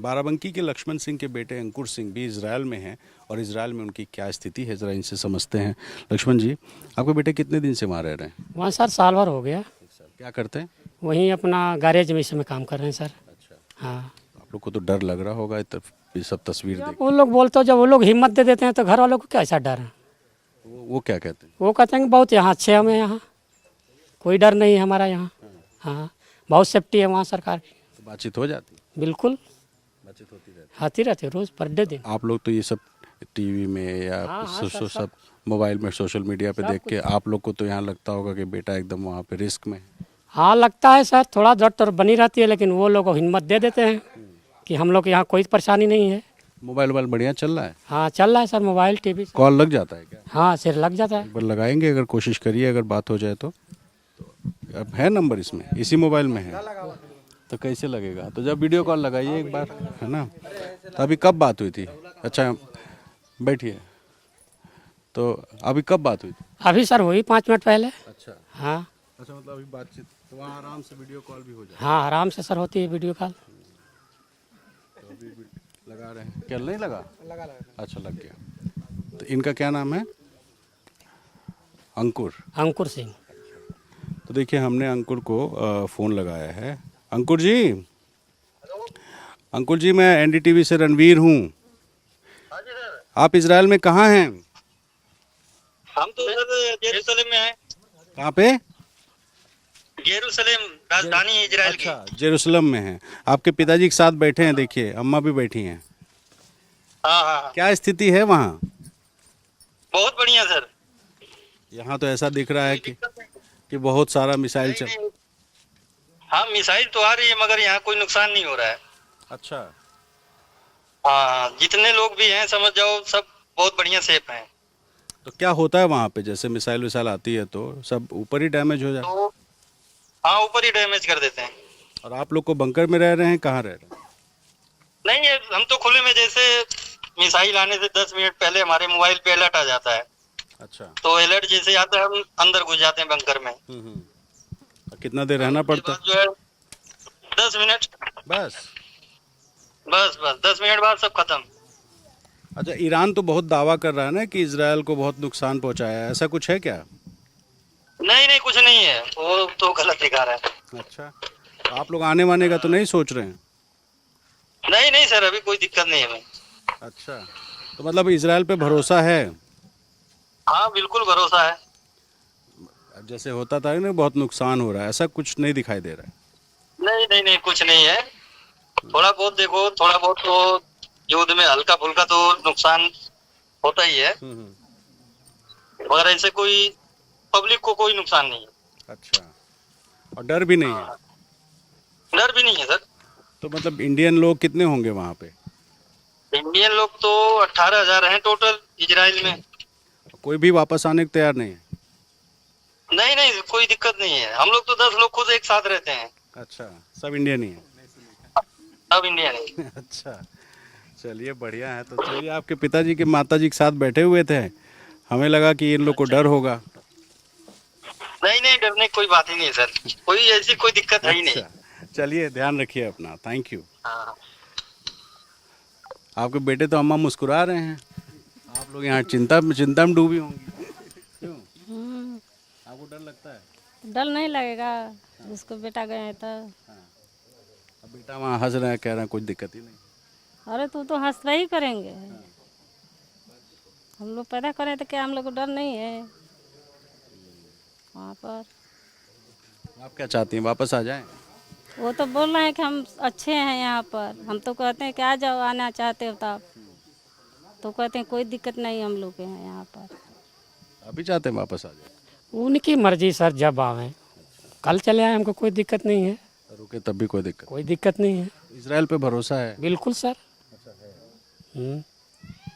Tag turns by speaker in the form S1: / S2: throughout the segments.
S1: बाराबंकी के लक्ष्मण सिंह के बेटे अंकुर सिंह भी इजराइल में हैं और इजराइल में उनकी क्या स्थिति है ज़रा इनसे समझते हैं। लक्ष्मण जी, आपके बेटे कितने दिन से वहाँ रह रहे हैं?
S2: वहाँ सर साल भर हो गया।
S1: क्या करते हैं?
S2: वहीं अपना गैरेज में इसमें काम कर रहे हैं सर।
S1: अच्छा,
S2: हाँ।
S1: आप लोग को तो डर लग रहा होगा ये सब तस्वीर
S2: जब
S1: देख।
S2: वो लोग बोलते हो, जब वो लोग हिम्मत दे देते हैं तो घर वालों को कैसा डर है।
S1: वो क्या कहते हैं?
S2: वो कहते हैं कि बहुत यहाँ अच्छे हमें, यहाँ कोई डर नहीं है हमारा यहाँ। हाँ, बहुत सेफ्टी है वहाँ सरकार की।
S1: तो बातचीत हो जाती?
S2: बिल्कुल
S1: बातचीत होती रहती?
S2: आती रहती है रोज़ पर डे दिन।
S1: आप लोग तो ये सब टीवी में या
S2: हाँ,
S1: सब मोबाइल में सोशल मीडिया पे देख के आप लोग को तो यहाँ लगता होगा कि बेटा एकदम वहाँ पे रिस्क में है।
S2: हाँ लगता है सर, थोड़ा डर तो बनी रहती है, लेकिन वो लोग हिम्मत दे देते हैं कि हम लोग के यहाँ कोई परेशानी नहीं है।
S1: मोबाइल बढ़िया चल रहा है?
S2: हाँ चल रहा है सर, मोबाइल टीवी।
S1: कॉल लग जाता है क्या?
S2: हाँ सिर लग जाता है।
S1: एक बार लगाएंगे, अगर कोशिश करिए, अगर बात हो जाए तो अब है नंबर इसमें, इसी मोबाइल में है तो कैसे लगेगा? तो जब वीडियो कॉल लगाइए एक बार, है ना। तो अभी कब बात हुई थी? अच्छा बैठिए। तो अभी कब बात हुई थी?
S2: अभी सर वही 5 मिनट पहले।
S1: अच्छा
S2: हाँ।
S1: अच्छा, मतलब अभी बातचीत तो वहाँ आराम से वीडियो कॉल भी हो जाए?
S2: हाँ आराम से सर होती है वीडियो कॉल।
S1: तो अभी लगा रहे हैं क्या? नहीं लगा? लगा। अच्छा लग गया। तो इनका क्या नाम है? अंकुर।
S2: अंकुर सिंह।
S1: तो देखिए, हमने अंकुर को फ़ोन लगाया है। अंकुर जी, अंकुर जी, मैं एनडीटीवी से रणवीर हूँ। आप इजराइल में कहाँ हैं?
S3: हम तो सर जेरूसलम में हैं।
S1: कहाँ पे?
S3: जेरूसलम राजधानी इजराइल की।
S1: अच्छा, जेरूसलम में हैं। आपके पिताजी के साथ बैठे हैं, देखिए अम्मा भी बैठी हैं।
S3: हाँ हाँ,
S1: क्या स्थिति है वहाँ?
S3: बहुत बढ़िया सर।
S1: यहाँ तो ऐसा दिख रहा है कि बहुत सारा मिसाइल चल।
S3: हाँ मिसाइल तो आ रही है, मगर यहाँ कोई नुकसान नहीं हो रहा है।
S1: अच्छा,
S3: हाँ, जितने लोग भी हैं समझ जाओ सब बहुत बढ़िया सेफ हैं।
S1: तो क्या होता है वहाँ पे? जैसे मिसाइल विसाइल आती है तो सब ऊपर ही डैमेज हो जाए?
S3: तो हाँ, ऊपर ही डैमेज कर देते हैं।
S1: और आप लोग को बंकर में रह रहे हैं, कहाँ रह रहे हैं?
S3: नहीं ये हम तो खुले में, जैसे मिसाइल आने से 10 मिनट पहले हमारे मोबाइल पे अलर्ट आ जाता है।
S1: अच्छा।
S3: तो अलर्ट जैसे आता है हम अंदर घुस जाते हैं बंकर में।
S1: और कितना देर रहना पड़ता है?
S3: जो है 10 मिनट।
S1: बस?
S3: बस 10 मिनट बाद सब खत्म।
S1: अच्छा, ईरान तो बहुत दावा कर रहा है ना कि इजराइल को बहुत नुकसान पहुंचाया है, ऐसा कुछ है क्या?
S3: नहीं नहीं, कुछ नहीं है, वो तो गलत दिखा रहा है।
S1: अच्छा, तो आप लोग आने वाने का तो नहीं सोच रहे हैं?
S3: नहीं नहीं सर, अभी कोई दिक्कत नहीं है हमें।
S1: अच्छा, तो मतलब इजराइल पे भरोसा है?
S3: हाँ बिल्कुल भरोसा है।
S1: जैसे होता था ना बहुत नुकसान हो रहा है, ऐसा कुछ नहीं दिखाई दे रहा है?
S3: नहीं नहीं नहीं, कुछ नहीं है। थोड़ा बहुत देखो, थोड़ा बहुत तो युद्ध में हल्का फुल्का तो नुकसान होता ही है, मगर ऐसे कोई पब्लिक को कोई नुकसान नहीं है।
S1: अच्छा, और डर भी नहीं है?
S3: डर भी नहीं है सर।
S1: तो मतलब इंडियन लोग कितने होंगे वहाँ पे?
S3: इंडियन लोग तो 18,000 हैं टोटल इजराइल में।
S1: कोई भी वापस आने को तैयार नहीं है?
S3: नहीं नहीं, कोई दिक्कत नहीं है। हम लोग तो 10 लोग खुद एक साथ रहते हैं।
S1: अच्छा, सब इंडियन ही है?
S3: सब इंडियन है।
S1: अच्छा, चलिए बढ़िया है। तो चलिए, आपके पिताजी के माताजी के साथ बैठे हुए थे, हमें लगा कि इन लोग को डर होगा।
S3: नहीं नहीं, डरने की कोई बात ही नहीं है सर, कोई ऐसी कोई दिक्कत है ही नहीं।
S1: अच्छा, चलिए ध्यान रखिए अपना। Thank you.
S3: हाँ।
S1: आपके बेटे तो अम्मा मुस्कुरा रहे हैं, आप लोग यहाँ चिंता में डूबी होंगी। क्यों? आपको डर लगता है?
S4: डर नहीं लगेगा, जिसको बेटा गए हैं तो।
S1: अब बेटा वहाँ हंस रहे हैं, कह रहे हैं कुछ दिक्कत ही नहीं।
S4: अरे तो हंसते ही करेंगे। हम लोग पैदा करें तो क्या हम लोग को डर नहीं है वहाँ पर?
S1: आप क्या चाहती हैं, वापस आ जाएं?
S4: वो तो बोल रहे हैं कि हम अच्छे हैं यहाँ पर। हम तो कहते हैं कि आ जाओ, आना चाहते हो तब। तो कहते हैं कोई दिक्कत नहीं हम लोग के हैं यहाँ पर।
S1: अभी चाहते हैं वापस आ जाए?
S2: उनकी मर्जी सर, जब आवे कल चले आए, हमको कोई दिक्कत नहीं है।
S1: रुके तब भी कोई दिक्कत
S2: नहीं है।
S1: इजराइल पे भरोसा है?
S2: बिल्कुल सर।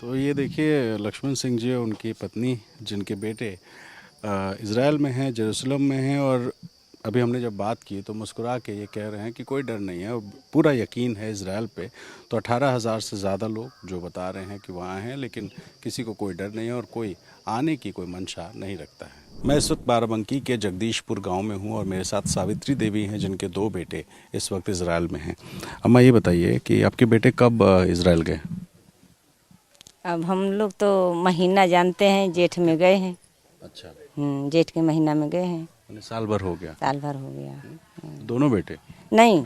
S1: तो ये देखिए, लक्ष्मण सिंह जी उनकी पत्नी, जिनके बेटे इजराइल में हैं, जेरूसलम में हैं, और अभी हमने जब बात की तो मुस्कुरा के ये कह रहे हैं कि कोई डर नहीं है, पूरा यकीन है इजराइल पे। तो 18,000 से ज़्यादा लोग जो बता रहे हैं कि वहाँ हैं, लेकिन किसी को कोई डर नहीं है और कोई आने की कोई मंशा नहीं रखता है। मैं इस वक्त बाराबंकी के जगदीशपुर गांव में हूं और मेरे साथ सावित्री देवी हैं जिनके 2 बेटे इस वक्त इजराइल में हैं। अम्मा ये बताइए कि आपके बेटे कब इजराइल गए?
S5: अब हम लोग तो महीना जानते हैं, जेठ में गए हैं।
S1: अच्छा,
S5: जेठ के महीना में गए हैं।
S1: साल भर हो गया?
S5: साल भर हो गया।
S1: दोनों बेटे?
S5: नहीं,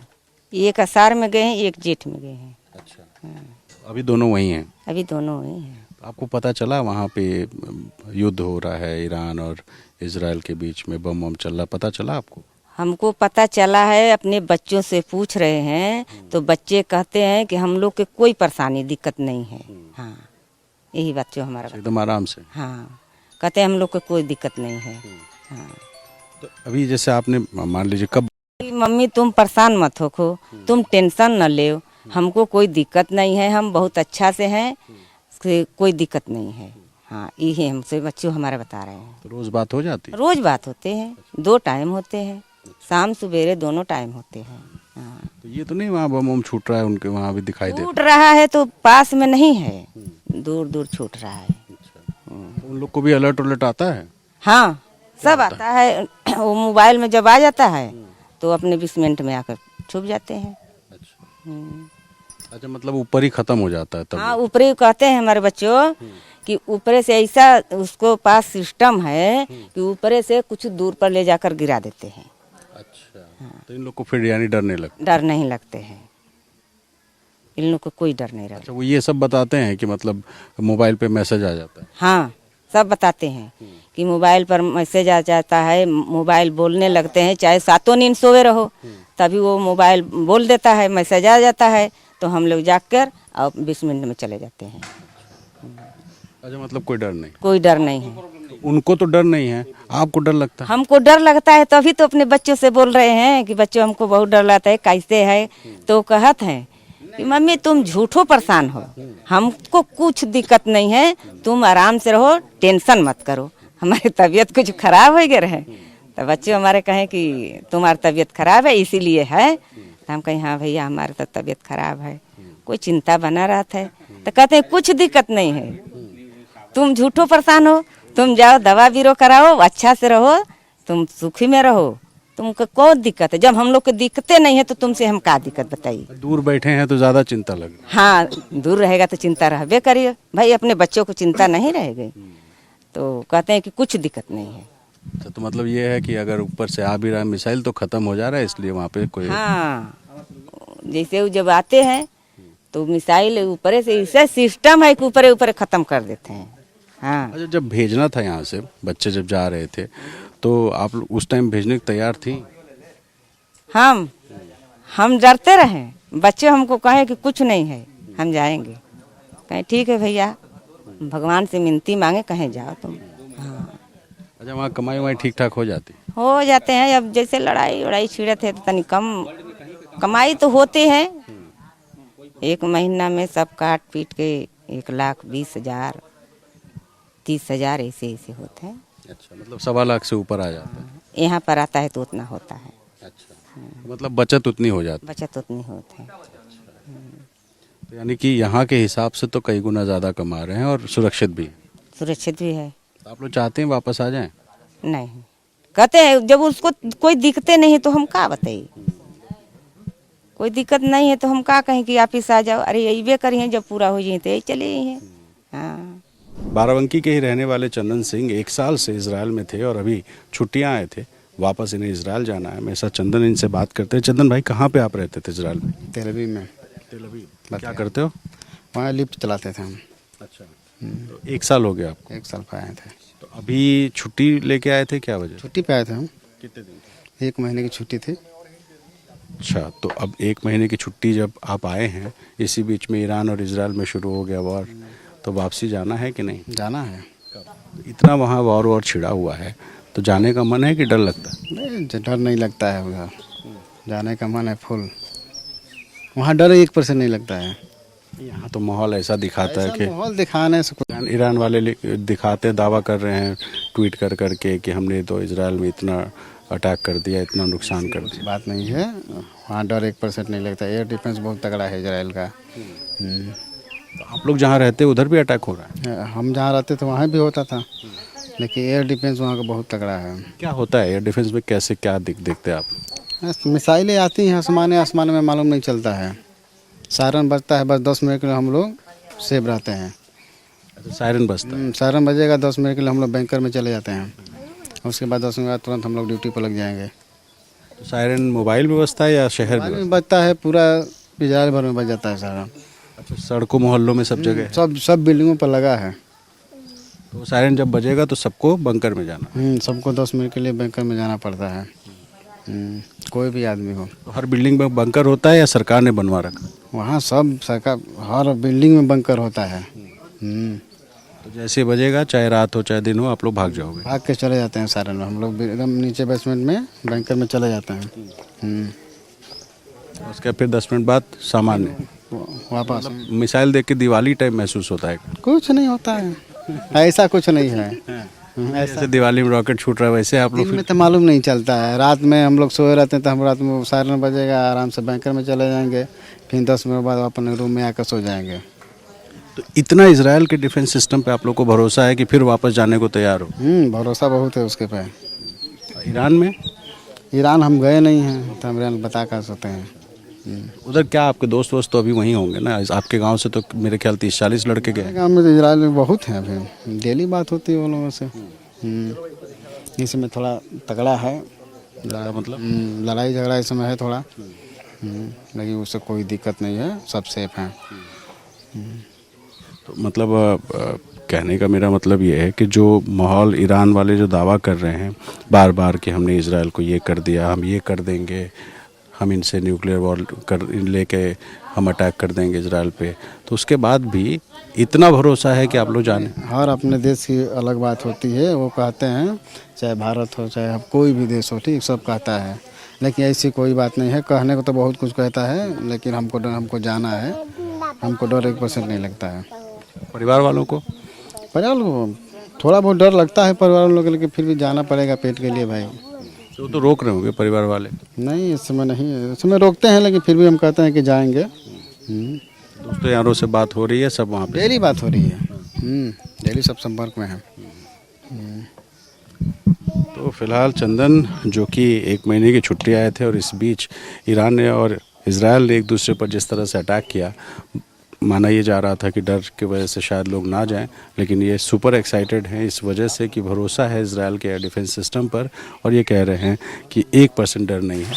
S5: एक आषाढ़ में गए हैं, एक जेठ में गए हैं।
S1: अच्छा, अभी दोनों वहीं हैं?
S5: अभी दोनों वही हैं।
S1: आपको पता चला वहाँ पे युद्ध हो रहा है ईरान और इजराइल के बीच में, बम बम चल रहा, पता चला आपको?
S5: हमको पता चला है, अपने बच्चों से पूछ रहे हैं तो बच्चे कहते हैं कि हम लोग के कोई परेशानी दिक्कत नहीं है। हाँ, यही बच्चों हमारा
S1: एकदम आराम से?
S5: हाँ, कहते हैं हम लोग को कोई दिक्कत नहीं है। हाँ,
S1: तो अभी जैसे आपने मान लीजिए कब?
S5: मम्मी तुम परेशान मत हो, तुम टेंशन न ले, हमको कोई दिक्कत नहीं है, हम बहुत अच्छा से हैं, कोई दिक्कत नहीं है। हाँ, यही हमसे बच्चों हमारे बता रहे हैं।
S1: तो रोज बात हो जाती?
S5: रोज बात होते हैं, 2 टाइम होते हैं, शाम सवेरे दोनों टाइम होते हैं। हाँ,
S1: तो ये तो नहीं वहाँ बम बम छूट रहा है उनके वहाँ भी दिखाई दे?
S5: छूट रहा है तो पास में नहीं है, दूर दूर छूट रहा है।
S1: तो उन लोग को भी अलर्ट उलर्ट आता है?
S5: हाँ, सब आता है। वो मोबाइल में जब आ जाता है तो अपने 20 मिनट में आकर छुप जाते हैं।
S1: अच्छा, मतलब ऊपर ही खत्म हो जाता है तब?
S5: हाँ, ऊपरी कहते हैं हमारे बच्चों कि ऊपरे से ऐसा उसको पास सिस्टम है कि ऊपरे से कुछ दूर पर ले जाकर गिरा देते हैं।
S1: अच्छा, तो इन लोग को फिर यानी डर नहीं लगता?
S5: डर नहीं लगते हैं, इन लोग को कोई डर नहीं लगता।
S1: अच्छा, वो ये सब बताते हैं कि मतलब मोबाइल पे मैसेज आ जाता है?
S5: हाँ, सब बताते हैं कि मोबाइल पर मैसेज आ जाता है, मोबाइल बोलने लगते हैं, चाहे 7 नींद सोए रहो तभी वो मोबाइल बोल देता है, मैसेज आ जाता है, तो हम लोग जाकर और 20 मिनट में चले जाते हैं।
S1: अच्छा, मतलब कोई डर नहीं?
S5: कोई डर नहीं है।
S1: उनको तो डर नहीं है, आपको डर लगता है?
S5: हमको डर लगता है, तभी तो अपने बच्चों से बोल रहे हैं कि बच्चों हमको बहुत डर लगता है, कैसे है? तो कहत हैं कि मम्मी तुम झूठो परेशान हो, हमको कुछ दिक्कत नहीं है, तुम आराम से रहो, टेंशन मत करो, हमारी तबीयत कुछ खराब हो गया है। तो बच्चे हमारे कहें कि तुम्हारी तबीयत खराब है इसीलिए है। तो हम कहें हाँ भैया हमारी तो तबीयत खराब है, कोई चिंता बना रहता है। तो कहते हैं कुछ दिक्कत नहीं है, तुम झूठो परेशान हो, तुम जाओ दवा बीरो कराओ, अच्छा से रहो, तुम सुखी में रहो, तुमको कौन दिक्कत है? जब हम लोग को दिक्कतें नहीं है तो तुमसे हम क्या दिक्कत बताइए?
S1: दूर बैठे हैं तो ज्यादा चिंता लगे?
S5: हाँ, दूर रहेगा तो चिंता रहबे करिए भाई, अपने बच्चों को चिंता नहीं रहेगी। तो कहते हैं कि कुछ दिक्कत नहीं है।
S1: अच्छा, तो मतलब ये है कि अगर ऊपर से आ भी रहा है मिसाइल तो खत्म हो जा रहा है, इसलिए वहाँ पे कोई?
S5: हाँ, जैसे वो जब आते हैं तो मिसाइल ऊपर से ऐसा सिस्टम है कि ऊपर ऊपर खत्म कर देते हैं। हाँ।
S1: अच्छा, जब भेजना था यहाँ से बच्चे जब जा रहे थे तो आप उस टाइम भेजने की तैयार थी?
S5: हम डरते रहे, बच्चे हमको कहे कि कुछ नहीं है, हम जाएंगे। कहें ठीक है भैया, भगवान से मिनती मांगे, कहें जाओ तुम। हाँ।
S1: अच्छा, वहाँ कमाई वमाई ठीक ठाक हो जाती?
S5: हो जाते हैं, अब जैसे लड़ाई उड़ाई छिड़े थे तो तनी कम कमाई तो होती है। 1 महीना में सब काट पीट के 1,20,000 30,000 ऐसे ऐसे होते हैं।
S1: अच्छा, मतलब 1.25 लाख से ऊपर आ जाता है?
S5: यहाँ पर आता है तो उतना होता है।
S1: अच्छा, मतलब बचत उतनी हो जाती?
S5: बचत उतनी होती है।
S1: तो यानी कि यहाँ के हिसाब से तो कई गुना ज़्यादा कमा रहे हैं और सुरक्षित भी?
S5: सुरक्षित भी है।
S1: तो आप लोग चाहते हैं वापस आ जाएं?
S5: नहीं, कहते हैं जब उसको कोई दिक्कतें नहीं है तो हम क्या बताइए? कोई दिक्कत नहीं है तो हम क्या कहें कि ऑफिस आ जाओ? अरे ये करिए, जब पूरा हो जाए तो चले हैं। हाँ।
S1: बाराबंकी के ही रहने वाले चंदन सिंह 1 साल से इजराइल में थे और अभी छुट्टियां आए थे, वापस इन्हें इजराइल जाना है। मेरे साथ चंदन इनसे बात करते हैं। चंदन भाई, कहाँ पे आप रहते थे इजराइल में?
S6: तेल अवीव में।
S1: तेल अवीव। क्या करते हो
S6: वहाँ? लिफ्ट चलाते थे हम।
S1: अच्छा, तो 1 साल हो गया आपको?
S6: 1 साल पे आए थे।
S1: तो अभी छुट्टी लेके आए थे, क्या वजह?
S6: छुट्टी पे आए थे हम।
S1: कितने दिन?
S6: 1 महीने की छुट्टी थी।
S1: अच्छा, तो अब 1 महीने की छुट्टी जब आप आए हैं, इसी बीच में ईरान और इजराइल में शुरू हो गया वॉर, तो वापसी जाना है कि नहीं?
S6: जाना है।
S1: इतना वहाँ वॉर छिड़ा हुआ है तो जाने का मन है कि डर लगता है?
S6: नहीं, डर नहीं लगता है उधर, जाने का मन है फुल। वहाँ डर 1% नहीं लगता है।
S1: यहाँ तो माहौल ऐसा दिखाता है
S6: ऐसा
S1: कि
S6: माहौल दिखाने से
S1: ईरान वाले दिखाते, दावा कर रहे हैं ट्वीट कर करके कि हमने तो इजराइल में इतना अटैक कर दिया, इतना नुकसान कर दिया।
S6: बात नहीं है, वहाँ डर 1% नहीं लगता। एयर डिफेंस बहुत तगड़ा है इजराइल का।
S1: तो आप लोग जहाँ रहते उधर भी अटैक हो रहा है?
S6: हम जहाँ रहते थे वहाँ भी होता था, लेकिन एयर डिफेंस वहाँ का बहुत तगड़ा है।
S1: क्या होता है एयर डिफेंस में, कैसे क्या देखते हैं आप?
S6: बस मिसाइलें आती हैं आसमान आसमान में, मालूम नहीं चलता है। सायरन बजता है, बस 10 मिनट के लिए हम लोग सेफ रहते हैं।
S1: अच्छा, सायरन बजता है।
S6: सायरन बजेगा 10 मिनट के लिए हम लोग बैंकर में चले जाते हैं। उसके बाद 10 मिनट बाद तुरंत हम लोग ड्यूटी पर लग जाएंगे।
S1: तो सायरन मोबाइल में बजता है या शहर में?
S6: में बजता है, पूरा इजराइल भर में बज जाता है सायरन।
S1: अच्छा, सड़कों मोहल्लों में सब जगह है।
S6: सब बिल्डिंगों पर लगा है।
S1: तो सायरन जब बजेगा तो सबको बंकर में जाना?
S6: सबको 10 मिनट के लिए बैंकर में जाना पड़ता है। कोई भी आदमी हो।
S1: तो हर बिल्डिंग में बंकर होता है या सरकार ने बनवा रखा?
S6: वहाँ सब सरकार, हर बिल्डिंग में बंकर होता है।
S1: तो जैसे बजेगा, चाहे रात हो चाहे दिन हो, आप लोग भाग जाओगे?
S6: भाग के चले जाते हैं सायरन में। हम लोग एकदम नीचे बेसमेंट में बैंकर में चले जाते हैं।
S1: उसके फिर 10 मिनट बाद सामान्य
S6: वापस।
S1: मिसाइल देख के दिवाली टाइप महसूस होता है?
S6: कुछ नहीं होता है, ऐसा कुछ नहीं है।
S1: ऐसे दिवाली में रॉकेट छूट रहा है वैसे आप लोग
S6: दिन में तो मालूम नहीं चलता है। रात में हम लोग सोए रहते हैं तो हम रात में सायरन बजेगा, आराम से बैंकर में चले जाएंगे, फिर 10 मिनट बाद अपने रूम में आकर सो जाएंगे।
S1: तो इतना इजराइल के डिफेंस सिस्टम पे आप लोग को भरोसा है कि फिर वापस जाने को तैयार हो?
S6: भरोसा बहुत है उसके पे।
S1: ईरान में?
S6: ईरान हम गए नहीं हैं तो हम ईरान बता कर सकते हैं।
S1: उधर क्या आपके दोस्त वोस्त तो अभी वहीं होंगे ना? आपके गांव से तो मेरे ख्याल 30-40 लड़के गए।
S6: गाँव में तो इजराइल में बहुत हैं, अभी डेली बात होती है उन लोगों से। इसमें थोड़ा तगड़ा है,
S1: मतलब
S6: लड़ाई झगड़ा इस समय है थोड़ा, लेकिन उससे कोई दिक्कत नहीं है, सब सेफ हैं।
S1: तो मतलब कहने का मेरा मतलब ये है कि जो माहौल ईरान वाले जो दावा कर रहे हैं बार बार कि हमने इजराइल को ये कर दिया, हम ये कर देंगे, हम इनसे न्यूक्लियर वॉर कर लेके हम अटैक कर देंगे इजराइल पे, तो उसके बाद भी इतना भरोसा है कि आप लोग जाने?
S6: हर अपने देश की अलग बात होती है। वो कहते हैं चाहे भारत हो चाहे कोई भी देश हो, ठीक, सब कहता है, लेकिन ऐसी कोई बात नहीं है। कहने को तो बहुत कुछ कहता है, लेकिन हमको जाना है। हमको डर 1% नहीं लगता है।
S1: परिवार वालों को?
S6: परिवार को थोड़ा बहुत डर लगता है परिवार वालों को, लेकिन फिर भी जाना पड़ेगा पेट के लिए भाई।
S1: तो रोक रहे होंगे परिवार वाले?
S6: नहीं, इस समय नहीं है, इस समय रोकते हैं, लेकिन फिर भी हम कहते हैं कि जाएंगे।
S1: दोस्तों यारों से बात हो रही है सब वहाँ पे?
S6: डेली बात हो रही है, डेली सब संपर्क में है।
S1: तो फिलहाल चंदन जो कि 1 महीने की छुट्टी आए थे और इस बीच ईरान ने और इजराइल ने एक दूसरे पर जिस तरह से अटैक किया, माना ये जा रहा था कि डर की वजह से शायद लोग ना जाएं, लेकिन ये सुपर एक्साइटेड हैं इस वजह से कि भरोसा है इजराइल के एयर डिफेंस सिस्टम पर, और ये कह रहे हैं कि 1% डर नहीं है।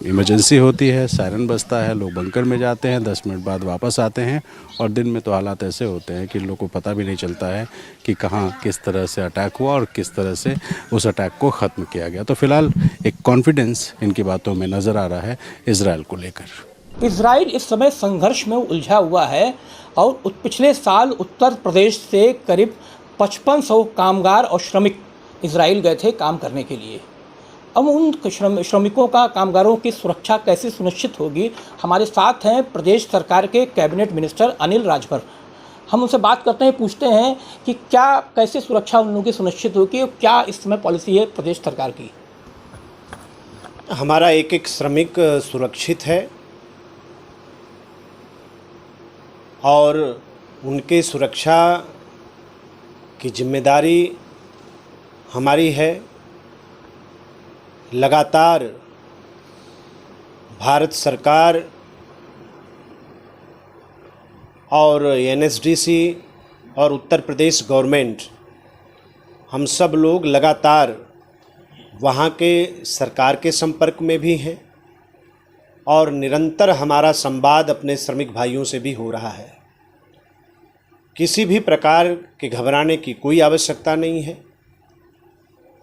S1: इमरजेंसी होती है, सायरन बजता है, लोग बंकर में जाते हैं, 10 मिनट बाद वापस आते हैं, और दिन में तो हालात ऐसे होते हैं कि लोगों को पता भी नहीं चलता है कि कहाँ किस तरह से अटैक हुआ और किस तरह से उस अटैक को ख़त्म किया गया। तो फिलहाल एक कॉन्फिडेंस इनकी बातों में नज़र आ रहा है इजराइल को लेकर।
S7: इजराइल इस समय संघर्ष में उलझा हुआ है और पिछले साल उत्तर प्रदेश से करीब 5500 कामगार और श्रमिक इजराइल गए थे काम करने के लिए। अब उन श्रमिकों का, कामगारों की सुरक्षा कैसे सुनिश्चित होगी? हमारे साथ हैं प्रदेश सरकार के कैबिनेट मिनिस्टर अनिल राजभर। हम उनसे बात करते हैं, पूछते हैं कि क्या, कैसे सुरक्षा उन लोगों की सुनिश्चित होगी और क्या इस समय पॉलिसी है प्रदेश सरकार की?
S8: हमारा एक श्रमिक सुरक्षित है और उनके सुरक्षा की जिम्मेदारी हमारी है। लगातार भारत सरकार और एनएसडीसी और उत्तर प्रदेश गवर्नमेंट, हम सब लोग लगातार वहाँ के सरकार के संपर्क में भी हैं और निरंतर हमारा संवाद अपने श्रमिक भाइयों से भी हो रहा है। किसी भी प्रकार के घबराने की कोई आवश्यकता नहीं है।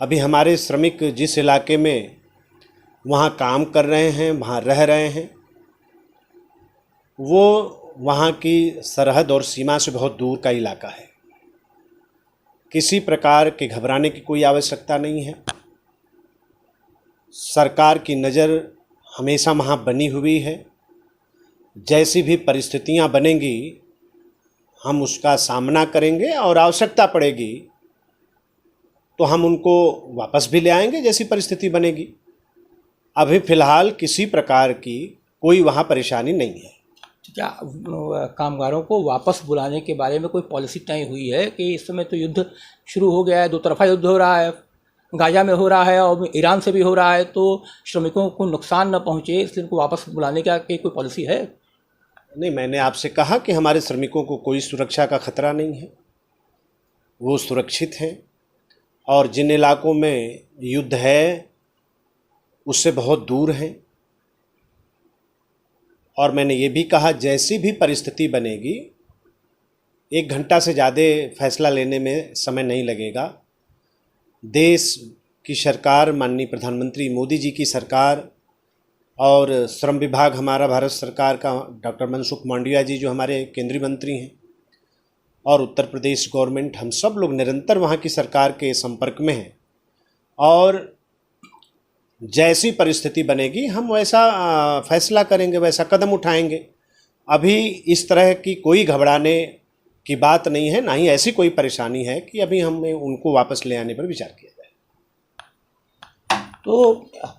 S8: अभी हमारे श्रमिक जिस इलाके में वहाँ काम कर रहे हैं, वहाँ रह रहे हैं, वो वहाँ की सरहद और सीमा से बहुत दूर का इलाका है। किसी प्रकार के घबराने की कोई आवश्यकता नहीं है। सरकार की नज़र हमेशा वहाँ बनी हुई है। जैसी भी परिस्थितियाँ बनेंगी हम उसका सामना करेंगे और आवश्यकता पड़ेगी तो हम उनको वापस भी ले आएंगे जैसी परिस्थिति बनेगी। अभी फ़िलहाल किसी प्रकार की कोई वहाँ परेशानी नहीं है।
S7: क्या कामगारों को वापस बुलाने के बारे में कोई पॉलिसी तय हुई है कि इस समय तो युद्ध शुरू हो गया है, दो तरफा युद्ध हो रहा है, गाजा में हो रहा है और ईरान से भी हो रहा है, तो श्रमिकों को नुकसान न पहुंचे इसलिए उनको वापस बुलाने का कोई पॉलिसी है?
S8: नहीं, मैंने आपसे कहा कि हमारे श्रमिकों को कोई सुरक्षा का खतरा नहीं है, वो सुरक्षित हैं और जिन इलाकों में युद्ध है उससे बहुत दूर हैं। और मैंने ये भी कहा जैसी भी परिस्थिति बनेगी 1 घंटा से ज़्यादा फैसला लेने में समय नहीं लगेगा। देश की सरकार, माननीय प्रधानमंत्री मोदी जी की सरकार और श्रम विभाग हमारा भारत सरकार का डॉक्टर मनसुख मांडविया जी जो हमारे केंद्रीय मंत्री हैं और उत्तर प्रदेश गवर्नमेंट, हम सब लोग निरंतर वहाँ की सरकार के संपर्क में हैं और जैसी परिस्थिति बनेगी हम वैसा फैसला करेंगे, वैसा कदम उठाएंगे। अभी इस तरह की कोई घबराने की बात नहीं है, ना ही ऐसी कोई परेशानी है कि अभी हमें उनको वापस ले आने पर विचार किया जाए।
S7: तो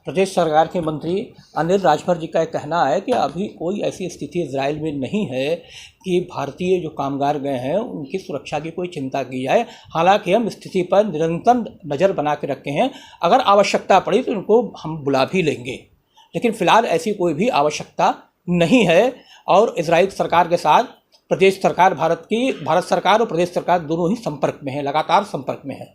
S7: प्रदेश सरकार के मंत्री अनिल राजभर जी का एक कहना है कि अभी कोई ऐसी स्थिति इजराइल में नहीं है कि भारतीय जो कामगार गए हैं उनकी सुरक्षा की कोई चिंता की जाए। हालांकि हम स्थिति पर निरंतर नज़र बना के रखे हैं, अगर आवश्यकता पड़ी तो उनको हम बुला भी लेंगे, लेकिन फ़िलहाल ऐसी कोई भी आवश्यकता नहीं है। और इजराइल सरकार के साथ प्रदेश सरकार, भारत सरकार और प्रदेश सरकार दोनों ही संपर्क में है, लगातार संपर्क में है।